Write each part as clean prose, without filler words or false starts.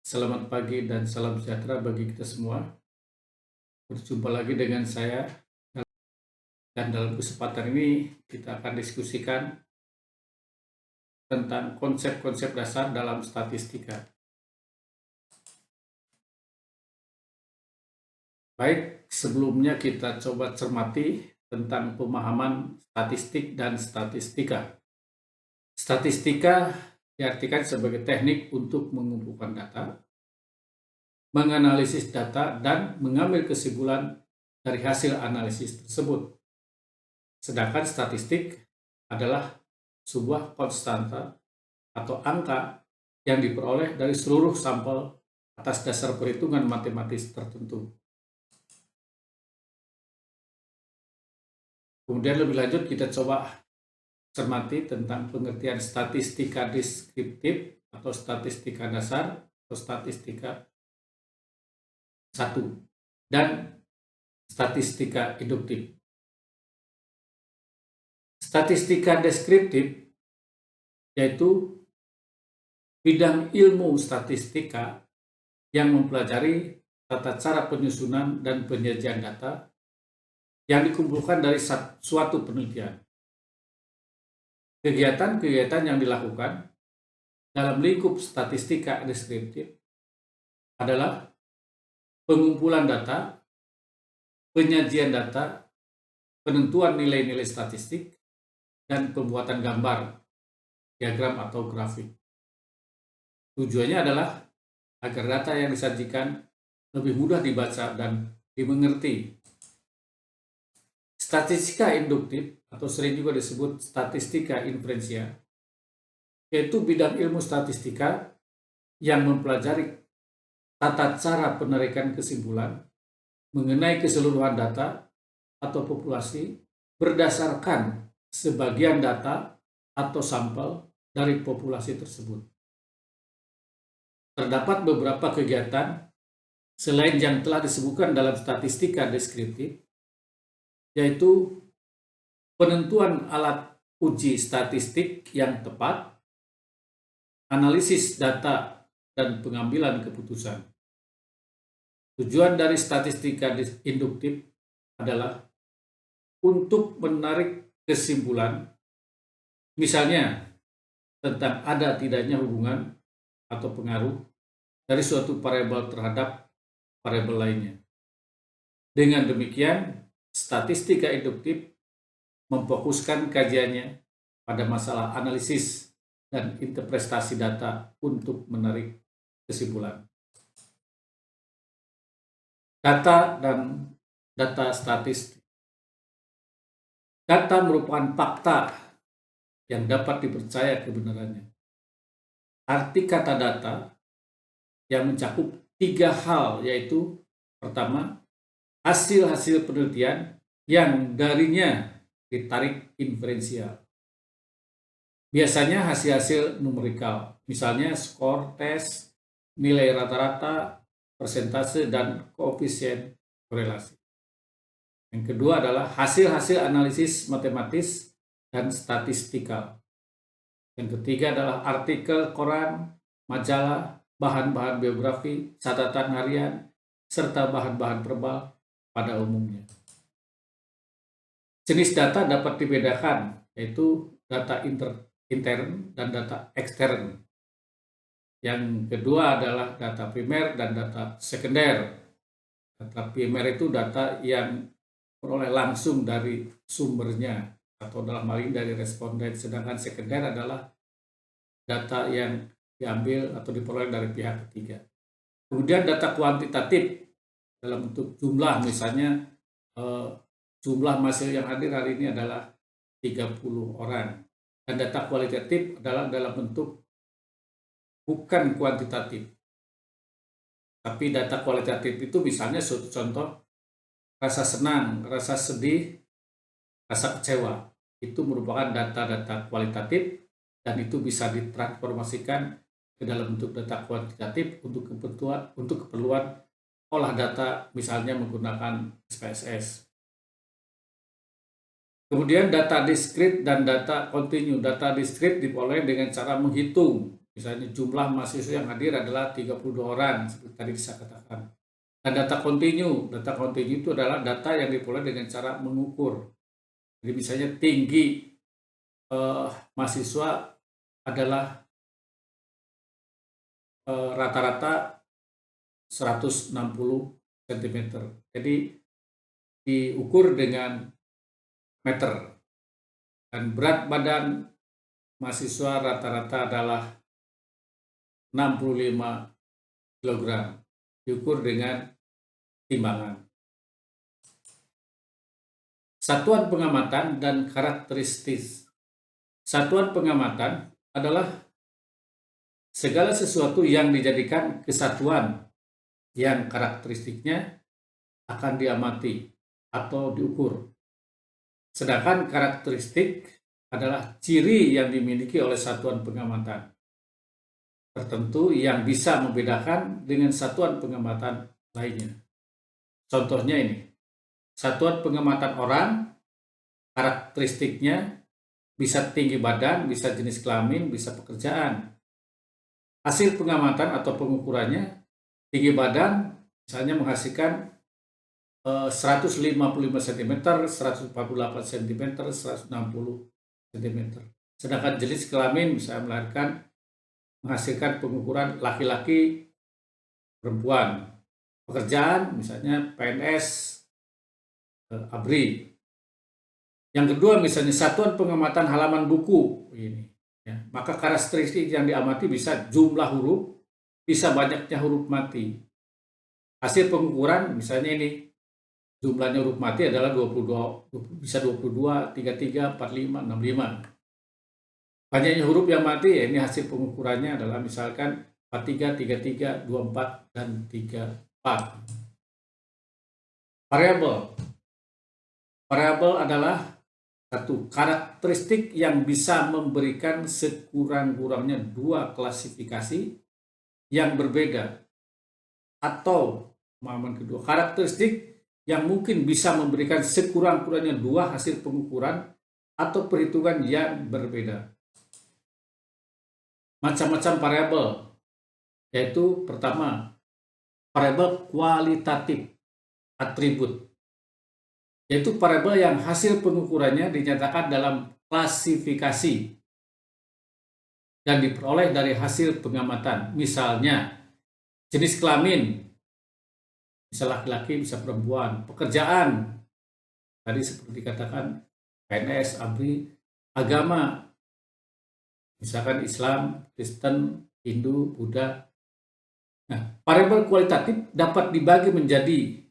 Selamat pagi dan salam sejahtera bagi kita semua. Berjumpa lagi dengan saya dan dalam kesempatan ini kita akan diskusikan tentang konsep-konsep dasar dalam statistika. Baik, sebelumnya kita coba cermati tentang pemahaman statistik dan statistika. Statistika diartikan sebagai teknik untuk mengumpulkan data, menganalisis data, dan mengambil kesimpulan dari hasil analisis tersebut. Sedangkan statistik adalah sebuah konstanta atau angka yang diperoleh dari seluruh sampel atas dasar perhitungan matematis tertentu. Kemudian lebih lanjut kita coba cermati tentang pengertian statistika deskriptif atau statistika dasar atau statistika 1 dan statistika induktif. Statistika deskriptif yaitu bidang ilmu statistika yang mempelajari tata cara penyusunan dan penyajian data yang dikumpulkan dari suatu penelitian. Kegiatan-kegiatan yang dilakukan dalam lingkup statistika deskriptif adalah pengumpulan data, penyajian data, penentuan nilai-nilai statistik, dan pembuatan gambar, diagram atau grafik. Tujuannya adalah agar data yang disajikan lebih mudah dibaca dan dimengerti. Statistika induktif atau sering juga disebut statistika inferensial, yaitu bidang ilmu statistika yang mempelajari tata cara penarikan kesimpulan mengenai keseluruhan data atau populasi berdasarkan sebagian data atau sampel dari populasi tersebut. Terdapat beberapa kegiatan selain yang telah disebutkan dalam statistika deskriptif, yaitu penentuan alat uji statistik yang tepat, analisis data, dan pengambilan keputusan. Tujuan dari statistika induktif adalah untuk menarik kesimpulan, misalnya tentang ada tidaknya hubungan atau pengaruh dari suatu variabel terhadap variabel lainnya. Dengan demikian, statistika induktif memfokuskan kajiannya pada masalah analisis dan interpretasi data untuk menarik kesimpulan. Data dan data statistik. Data merupakan fakta yang dapat dipercaya kebenarannya. Arti kata data yang mencakup 3 hal, yaitu pertama, hasil-hasil penelitian yang darinya ditarik inferensial. Biasanya hasil-hasil numerikal, misalnya skor tes, nilai rata-rata, persentase, dan koefisien korelasi. Yang kedua adalah hasil-hasil analisis matematis dan statistikal. Yang ketiga adalah artikel koran, majalah, bahan-bahan biografi, catatan harian, serta bahan-bahan verbal pada umumnya. Jenis data dapat dibedakan, yaitu data intern dan data ekstern. Yang kedua adalah data primer dan data sekunder. Data primer itu data yang peroleh langsung dari sumbernya atau dalam hal ini dari responden, sedangkan sekunder adalah data yang diambil atau diperoleh dari pihak ketiga. Kemudian data kuantitatif dalam bentuk jumlah, misalnya jumlah mahasiswa yang hadir hari ini adalah 30 orang. Dan data kualitatif adalah dalam bentuk bukan kuantitatif, tapi data kualitatif itu misalnya suatu contoh rasa senang, rasa sedih, rasa kecewa. Itu merupakan data-data kualitatif dan itu bisa ditransformasikan ke dalam bentuk data kuantitatif untuk keperluan olah data, misalnya menggunakan SPSS. Kemudian data diskrit dan data kontinu. Data diskrit diperoleh dengan cara menghitung, Misalnya jumlah mahasiswa yang hadir adalah 32 orang, seperti tadi saya katakan. Dan data kontinu itu adalah data yang diperoleh dengan cara mengukur. Jadi misalnya tinggi mahasiswa adalah rata-rata 160 cm. Jadi diukur dengan meter. Dan berat badan mahasiswa rata-rata adalah 65 kg. Diukur dengan timbangan. Satuan pengamatan dan karakteristik. Satuan pengamatan adalah segala sesuatu yang dijadikan kesatuan yang karakteristiknya akan diamati atau diukur. Sedangkan karakteristik adalah ciri yang dimiliki oleh satuan pengamatan tertentu yang bisa membedakan dengan satuan pengamatan lainnya. Contohnya ini, satuan pengamatan orang, karakteristiknya bisa tinggi badan, bisa jenis kelamin, bisa pekerjaan. Hasil pengamatan atau pengukurannya, tinggi badan misalnya menghasilkan 155 cm, 148 cm, 160 cm. Sedangkan jenis kelamin bisa menghasilkan pengukuran laki-laki, perempuan. Pekerjaan misalnya PNS, ABRI. Yang kedua misalnya satuan pengamatan halaman buku ini. Ya, maka karakteristik yang diamati bisa jumlah huruf, bisa banyaknya huruf mati. Hasil pengukuran misalnya ini, jumlahnya huruf mati adalah 22, bisa 22, 33, 45, 65. Banyaknya huruf yang mati, ya ini hasil pengukurannya adalah misalkan 43, 33, 24, dan 34. Variabel adalah satu karakteristik yang bisa memberikan sekurang-kurangnya dua klasifikasi yang berbeda. Atau pemahaman kedua, karakteristik yang mungkin bisa memberikan sekurang-kurangnya dua hasil pengukuran atau perhitungan yang berbeda. Macam-macam variabel, yaitu pertama, variabel kualitatif atribut, yaitu variabel yang hasil pengukurannya dinyatakan dalam klasifikasi dan diperoleh dari hasil pengamatan. Misalnya, jenis kelamin, bisa laki-laki, bisa perempuan. Pekerjaan, tadi seperti dikatakan PNS, ABRI. Agama, misalkan Islam, Kristen, Hindu, Buddha. Nah, variabel kualitatif dapat dibagi menjadi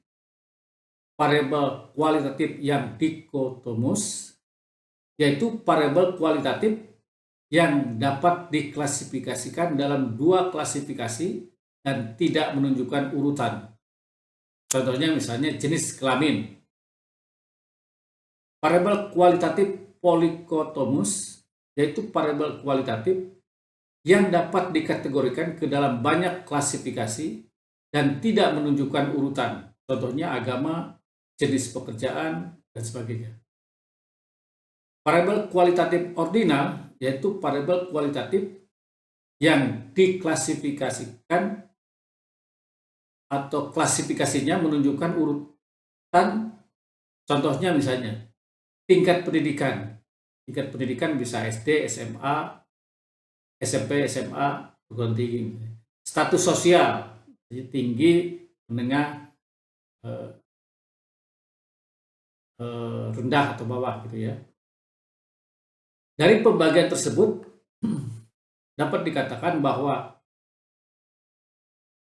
variabel kualitatif yang dikotomus, yaitu variabel kualitatif yang dapat diklasifikasikan dalam dua klasifikasi dan tidak menunjukkan urutan. Contohnya misalnya jenis kelamin. Variabel kualitatif polikotomus, yaitu variabel kualitatif yang dapat dikategorikan ke dalam banyak klasifikasi dan tidak menunjukkan urutan. Contohnya agama, jenis pekerjaan, dan sebagainya. Variabel kualitatif ordinal, yaitu variabel kualitatif yang diklasifikasikan atau klasifikasinya menunjukkan urutan. Contohnya misalnya tingkat pendidikan. Tingkat pendidikan bisa SD, SMA, SMP, SMA, perguruan tinggi. Status sosial, jadi tinggi, menengah, rendah atau bawah gitu ya. Dari pembagian tersebut dapat dikatakan bahwa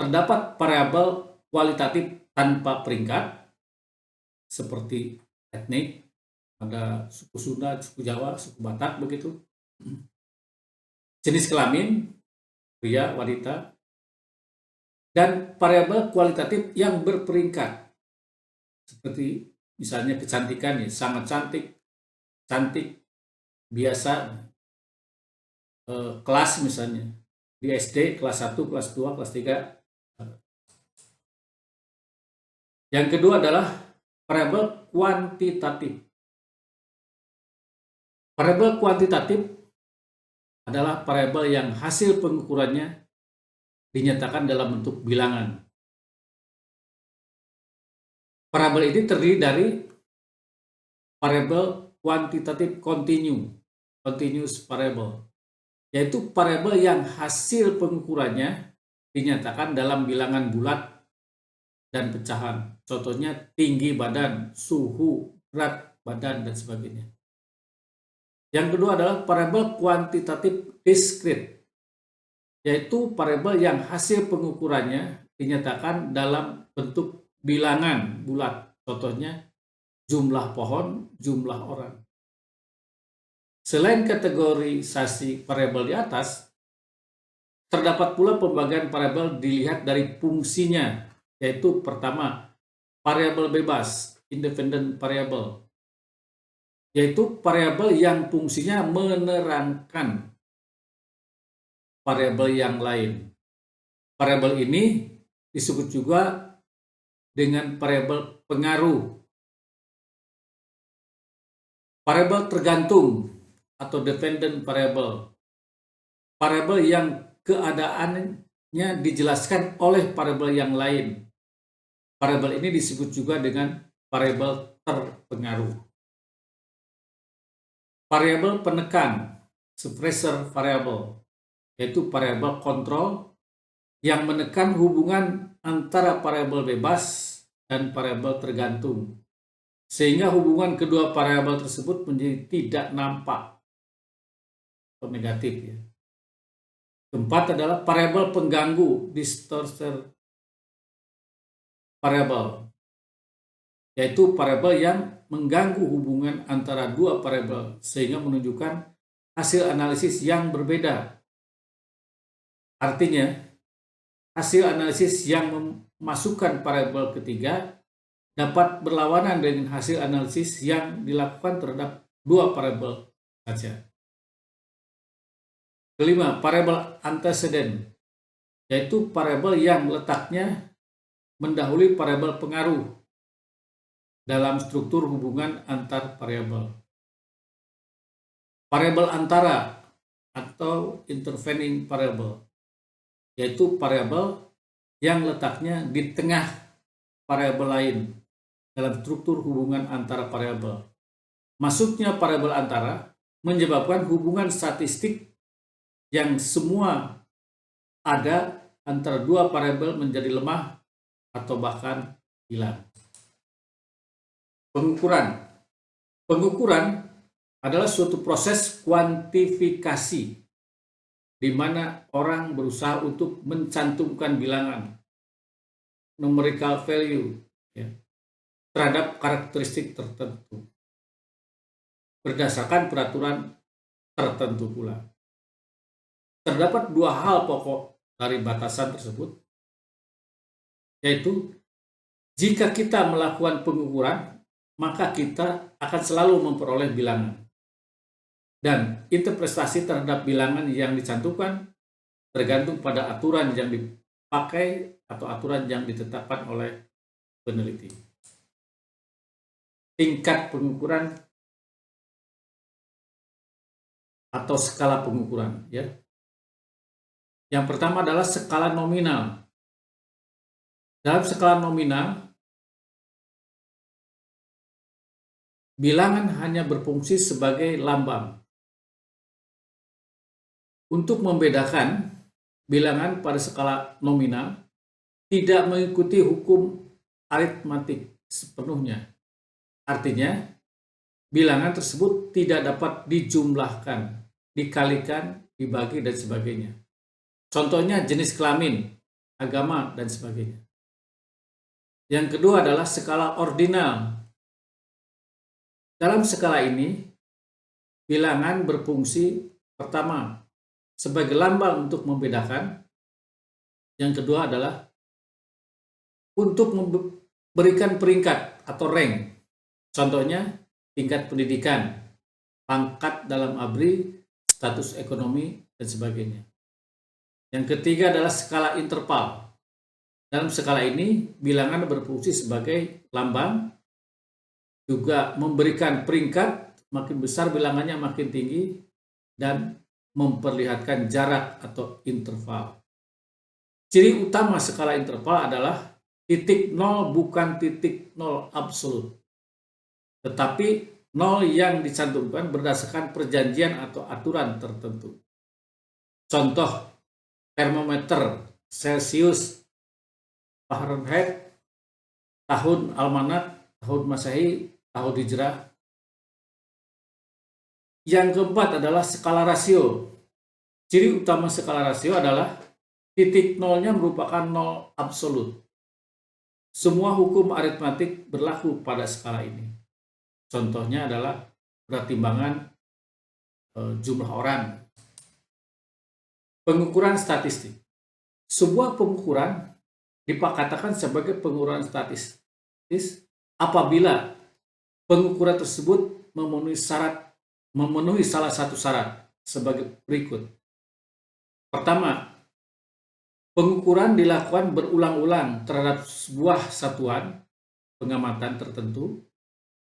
terdapat variabel kualitatif tanpa peringkat seperti etnik, ada suku Sunda, suku Jawa, suku Batak begitu. Jenis kelamin, pria, wanita, dan variabel kualitatif yang berperingkat seperti misalnya kecantikan, ya, sangat cantik, cantik, biasa, kelas misalnya di SD kelas 1, kelas 2, kelas 3. Yang kedua adalah variabel kuantitatif. Variabel kuantitatif adalah variabel yang hasil pengukurannya dinyatakan dalam bentuk bilangan. Variabel ini terdiri dari variabel kuantitatif continuous variable, yaitu variabel yang hasil pengukurannya dinyatakan dalam bilangan bulat dan pecahan. Contohnya tinggi badan, suhu, berat badan, dan sebagainya. Yang kedua adalah variabel kuantitatif discrete, yaitu variabel yang hasil pengukurannya dinyatakan dalam bentuk bilangan bulat. Contohnya jumlah pohon, jumlah orang. Selain kategorisasi variabel di atas, terdapat pula pembagian variabel dilihat dari fungsinya, yaitu pertama, variabel bebas, independent variable, yaitu variabel yang fungsinya menerangkan variabel yang lain. Variabel ini disebut juga dengan variabel pengaruh. Variabel tergantung atau dependent variable, variabel yang keadaannya dijelaskan oleh variabel yang lain. Variabel ini disebut juga dengan variabel terpengaruh. Variabel penekan, suppressor variable, yaitu variabel kontrol yang menekan hubungan antara variabel bebas dan variabel tergantung, sehingga hubungan kedua variabel tersebut menjadi tidak nampak atau negatif. Ya. Keempat adalah variabel pengganggu, distortion variable, yaitu variabel yang mengganggu hubungan antara dua variabel sehingga menunjukkan hasil analisis yang berbeda. Artinya, hasil analisis yang memasukkan variabel ketiga dapat berlawanan dengan hasil analisis yang dilakukan terhadap dua variabel saja. Kelima, variabel antecedent, yaitu variabel yang letaknya mendahului variabel pengaruh dalam struktur hubungan antar variabel. Variabel antara atau intervening variable, yaitu variabel yang letaknya di tengah variabel lain dalam struktur hubungan antara variabel. Masuknya variabel antara menyebabkan hubungan statistik yang semua ada antara dua variabel menjadi lemah atau bahkan hilang. Pengukuran adalah suatu proses kuantifikasi di mana orang berusaha untuk mencantumkan bilangan, numerical value, ya, terhadap karakteristik tertentu berdasarkan peraturan tertentu pula. Terdapat dua hal pokok dari batasan tersebut, yaitu jika kita melakukan pengukuran, maka kita akan selalu memperoleh bilangan. Dan interpretasi terhadap bilangan yang dicantumkan tergantung pada aturan yang dipakai atau aturan yang ditetapkan oleh peneliti. Tingkat pengukuran atau skala pengukuran, ya. Yang pertama adalah skala nominal. Dalam skala nominal, bilangan hanya berfungsi sebagai lambang. Untuk membedakan, bilangan pada skala nominal tidak mengikuti hukum aritmatik sepenuhnya. Artinya, bilangan tersebut tidak dapat dijumlahkan, dikalikan, dibagi, dan sebagainya. Contohnya jenis kelamin, agama, dan sebagainya. Yang kedua adalah skala ordinal. Dalam skala ini, bilangan berfungsi pertama sebagai lambang untuk membedakan. Yang kedua adalah untuk memberikan peringkat atau rank. Contohnya tingkat pendidikan, pangkat dalam ABRI, status ekonomi, dan sebagainya. Yang ketiga adalah skala interval. Dalam skala ini, bilangan berfungsi sebagai lambang, juga memberikan peringkat, makin besar bilangannya makin tinggi, dan memperlihatkan jarak atau interval. Ciri utama skala interval adalah titik nol bukan titik nol absolut, tetapi nol yang dicantumkan berdasarkan perjanjian atau aturan tertentu. Contoh, termometer Celcius, Fahrenheit, tahun almanak, tahun Masehi, tahun Hijrah. Yang keempat adalah skala rasio. Ciri utama skala rasio adalah titik nolnya merupakan nol absolut. Semua hukum aritmatik berlaku pada skala ini. Contohnya adalah pertimbangan jumlah orang. Pengukuran statistik. Sebuah pengukuran dikatakan sebagai pengukuran statistis apabila pengukuran tersebut memenuhi salah satu syarat sebagai berikut. Pertama, pengukuran dilakukan berulang-ulang terhadap sebuah satuan pengamatan tertentu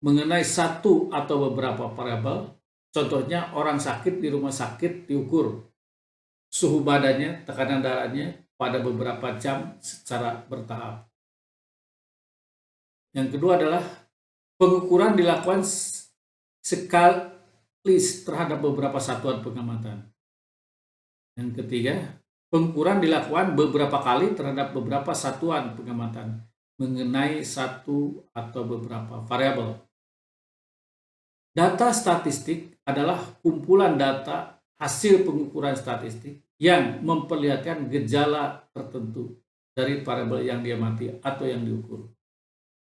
mengenai satu atau beberapa variabel. Contohnya, orang sakit di rumah sakit diukur suhu badannya, tekanan darahnya pada beberapa jam secara bertahap. Yang kedua adalah pengukuran dilakukan sekali terhadap beberapa satuan pengamatan. Yang ketiga, pengukuran dilakukan beberapa kali terhadap beberapa satuan pengamatan mengenai satu atau beberapa variabel. Data statistik adalah kumpulan data hasil pengukuran statistik yang memperlihatkan gejala tertentu dari variabel yang diamati atau yang diukur.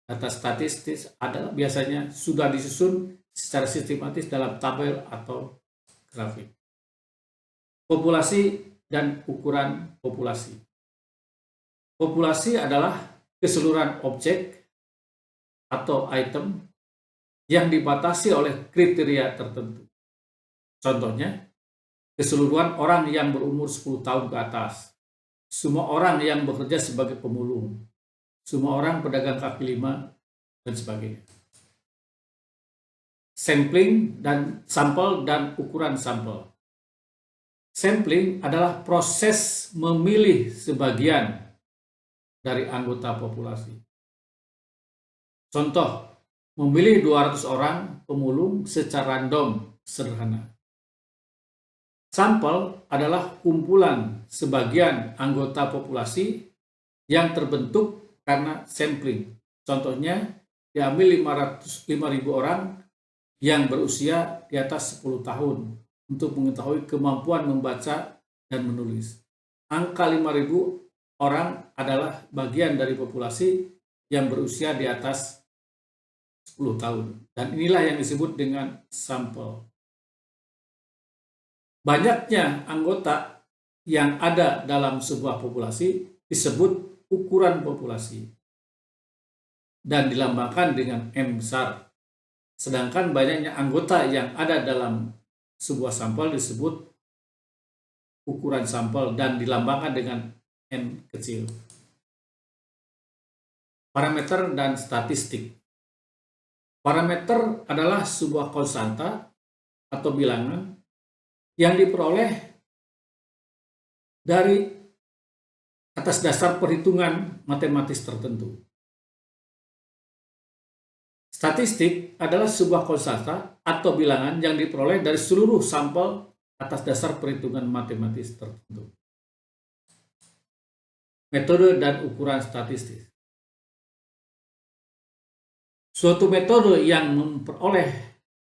Data statistik adalah biasanya sudah disusun secara sistematis dalam tabel atau grafik. Populasi dan ukuran populasi. Populasi adalah keseluruhan objek atau item yang dibatasi oleh kriteria tertentu. Contohnya, keseluruhan orang yang berumur 10 tahun ke atas, semua orang yang bekerja sebagai pemulung, semua orang pedagang kaki lima, dan sebagainya. Sampling dan sampel dan ukuran sampel. Sampling adalah proses memilih sebagian dari anggota populasi. Contoh, memilih 200 orang pemulung secara random sederhana. Sampel adalah kumpulan sebagian anggota populasi yang terbentuk karena sampling. Contohnya, diambil 5.000 orang yang berusia di atas 10 tahun untuk mengetahui kemampuan membaca dan menulis. Angka 5.000 orang adalah bagian dari populasi yang berusia di atas 10 tahun. Dan inilah yang disebut dengan sampel. Banyaknya anggota yang ada dalam sebuah populasi disebut ukuran populasi dan dilambangkan dengan M besar. Sedangkan banyaknya anggota yang ada dalam sebuah sampel disebut ukuran sampel dan dilambangkan dengan N kecil. Parameter dan statistik. Parameter adalah sebuah konstanta atau bilangan yang diperoleh dari atas dasar perhitungan matematis tertentu. Statistik adalah sebuah konstanta atau bilangan yang diperoleh dari seluruh sampel atas dasar perhitungan matematis tertentu. Metode dan ukuran statistik. Suatu metode yang memperoleh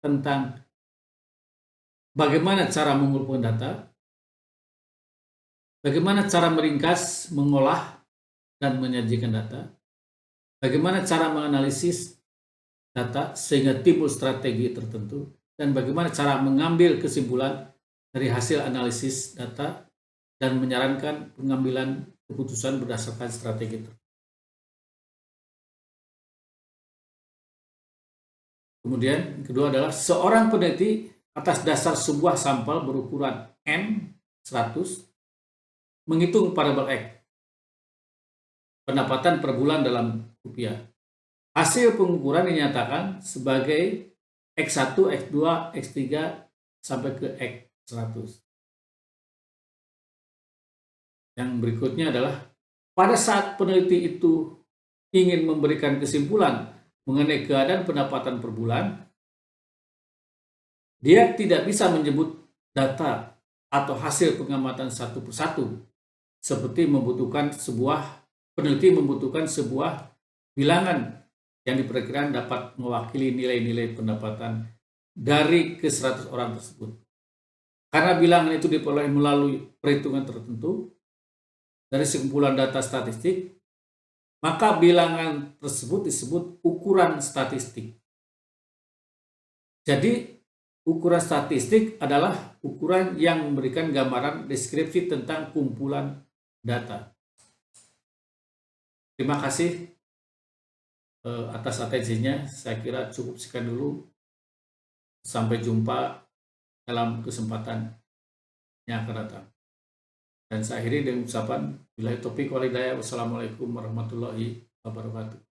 tentang bagaimana cara mengumpulkan data, bagaimana cara meringkas, mengolah, dan menyajikan data, bagaimana cara menganalisis data sehingga timbul strategi tertentu, dan bagaimana cara mengambil kesimpulan dari hasil analisis data dan menyarankan pengambilan keputusan berdasarkan strategi itu. Kemudian kedua adalah seorang peneliti atas dasar sebuah sampel berukuran N 100 menghitung variabel X, pendapatan per bulan dalam rupiah. Hasil pengukuran dinyatakan sebagai X1, X2, X3 sampai ke X100. Yang berikutnya adalah pada saat peneliti itu ingin memberikan kesimpulan mengenai keadaan pendapatan per bulan, dia tidak bisa menyebut data atau hasil pengamatan satu persatu, seperti peneliti membutuhkan sebuah bilangan yang diperkirakan dapat mewakili nilai-nilai pendapatan dari ke 100 orang tersebut. Karena bilangan itu diperoleh melalui perhitungan tertentu dari sekumpulan data statistik, maka bilangan tersebut disebut ukuran statistik. Jadi, ukuran statistik adalah ukuran yang memberikan gambaran deskripsi tentang kumpulan data. Terima kasih atas atensinya. Saya kira cukup sekian dulu. Sampai jumpa dalam kesempatan yang akan datang. Dan saya akhiri dengan ucapan billahi taufiq wal hidayah. Wassalamualaikum warahmatullahi wabarakatuh.